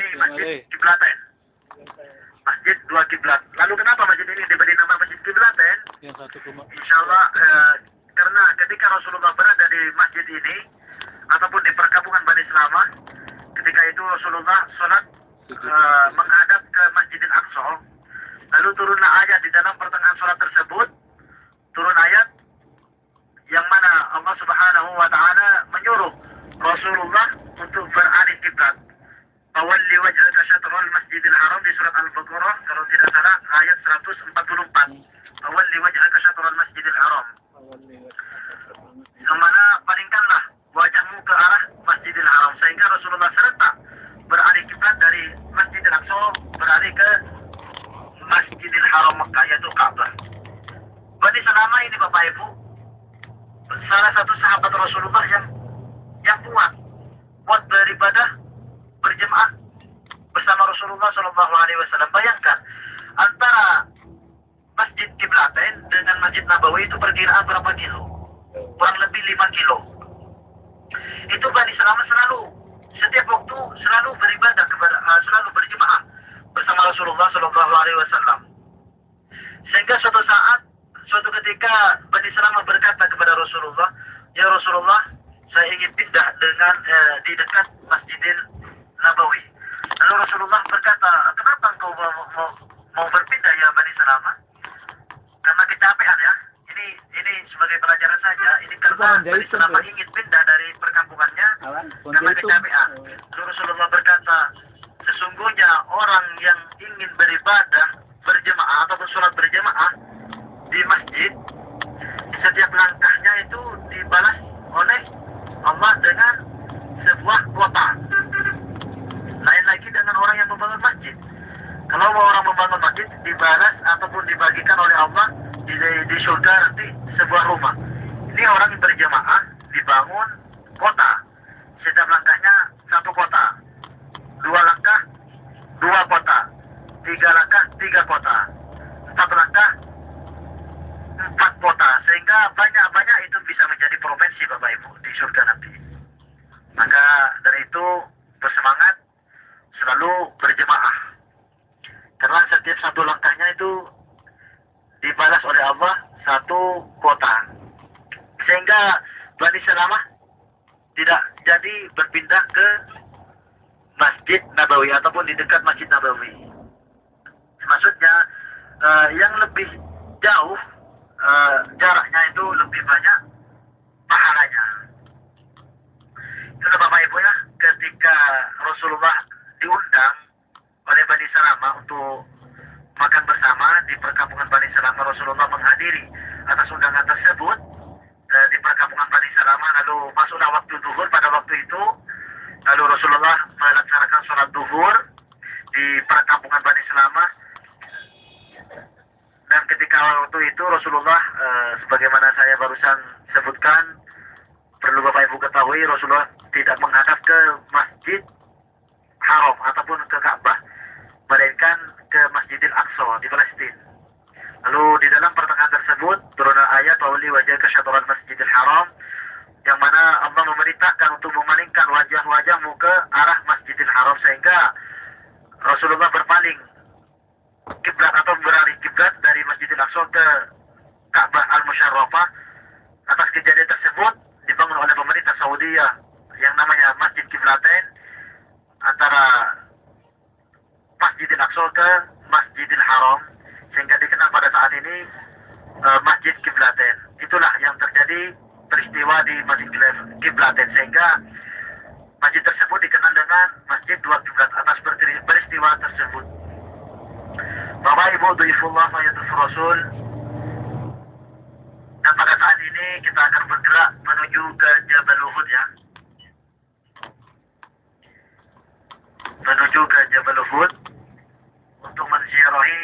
ini Masjid Kiblatain. Masjid dua kiblat. Lalu kenapa masjid ini diberi nama Masjid Kiblatain? Insya Allah karena ketika Rasulullah berada di masjid ini ataupun di perkampungan Bani Salamah, ketika itu Rasulullah sholat menghadap ke Masjidil Aqsa. Lalu turunlah ayat di dalam pertengahan sholat tersebut, turun ayat yang mana Allah Subhanahu wa Ta'ala menyuruh Rasulullah untuk beralih kiblat. Awalli wajhaka syatrul Masjidil Haram di surat Al-Baqarah kalau tidak salah ayat 144. Awalli wajhaka syatrul Masjidil Haram. Yang mana palingkanlah wajahmu ke arah Masjidil Haram, sehingga Rasulullah serentak beralih kiblat dari Masjidil Aqsa beralih ke Masjidil Haram Mekah, yaitu Ka'bah. Bani Salamah ini Bapak Ibu salah satu sahabat Rasulullah yang kuat beribadah berjemaah bersama Rasulullah Shallallahu Alaihi Wasallam. Bayangkan antara Masjid Kiblatain dengan Masjid Nabawi itu perkiraan berapa kilo? Kurang lebih 5 kilo. Itu Bani Salamah selalu setiap waktu selalu beribadah selalu berjemaah bersama Rasulullah Shallallahu Alaihi Wasallam. Sehingga suatu ketika Bani Salamah berkata kepada Rasulullah, ya Rasulullah, saya ingin pindah dengan di dekat Masjidil Nabawi. Lalu Rasulullah berkata, kenapa engkau mau berpindah ya Bani Salamah? Karena kecapean ya. Ini sebagai pelajaran saja. Ini karena Bani Salamah ingin pindah dari perkampungannya karena kecapean. Lalu Rasulullah berkata, sesungguhnya orang yang ingin beribadah berjemaah ataupun sholat berjemaah di masjid, setiap langkahnya itu dibalas oleh Allah dengan sebuah kota. Lain lagi dengan orang yang membangun masjid. Kalau orang membangun masjid dibalas ataupun dibagikan oleh Allah di surga nanti sebuah rumah. Ini orang yang berjemaah dibangun kota. Setiap langkahnya satu kota. 2 langkah 2 kota. 3 langkah 3 kota. 4 langkah 4 kota. Sehingga banyak itu bisa menjadi provinsi Bapak Ibu di surga nanti. Maka dari itu bersemangat selalu berjemaah. Karena setiap satu langkahnya itu dibalas oleh Allah satu kota. Sehingga Bani Salamah tidak jadi berpindah ke Masjid Nabawi ataupun di dekat Masjid Nabawi. Maksudnya yang lebih jauh jaraknya itu lebih banyak pahalanya. Itu Bapak Ibu ya, ketika Rasulullah diundang oleh Bani Salamah untuk makan bersama di perkampungan Bani Salamah, Rasulullah menghadiri atas undangan tersebut di perkampungan Bani Salamah. Lalu masuklah waktu zuhur pada waktu itu. Lalu Rasulullah melaksanakan sholat zuhur di perkampungan Bani Salamah. Dan ketika waktu itu Rasulullah sebagaimana saya barusan sebutkan, perlu Bapak Ibu ketahui, Rasulullah tidak menghadap ke Masjid Haram ataupun ke Ka'bah, melainkan ke Masjidil Aqsa di Palestina. Lalu di dalam pertengahan tersebut turun ayat Wali wajhaka syatral Masjidil Haram, yang mana Allah memerintahkan untuk memalingkan wajah-wajahmu ke arah Masjidil Haram, sehingga Rasulullah berpaling kiblat atau beralih kiblat dari Masjidil Aqsa ke Ka'bah Al-Musyarrafah. Atas kejadian tersebut dibangun oleh pemerintah Saudi yang namanya Masjid Kiblatain antara Masjidil Aqsa ke Masjidil Haram, sehingga dikenal pada saat ini Masjid Kiblatain. Itulah yang terjadi peristiwa di Masjid Kiblatain, sehingga masjid tersebut dikenal dengan Masjid Dua Kiblat atas peristiwa tersebut. Bapak Ibu Duifullah Mayyaduf Rasul, dan pada saat ini kita akan bergerak menuju ke Jabal Uhud ya. Menuju ke Jabal Uhud untuk menziarahi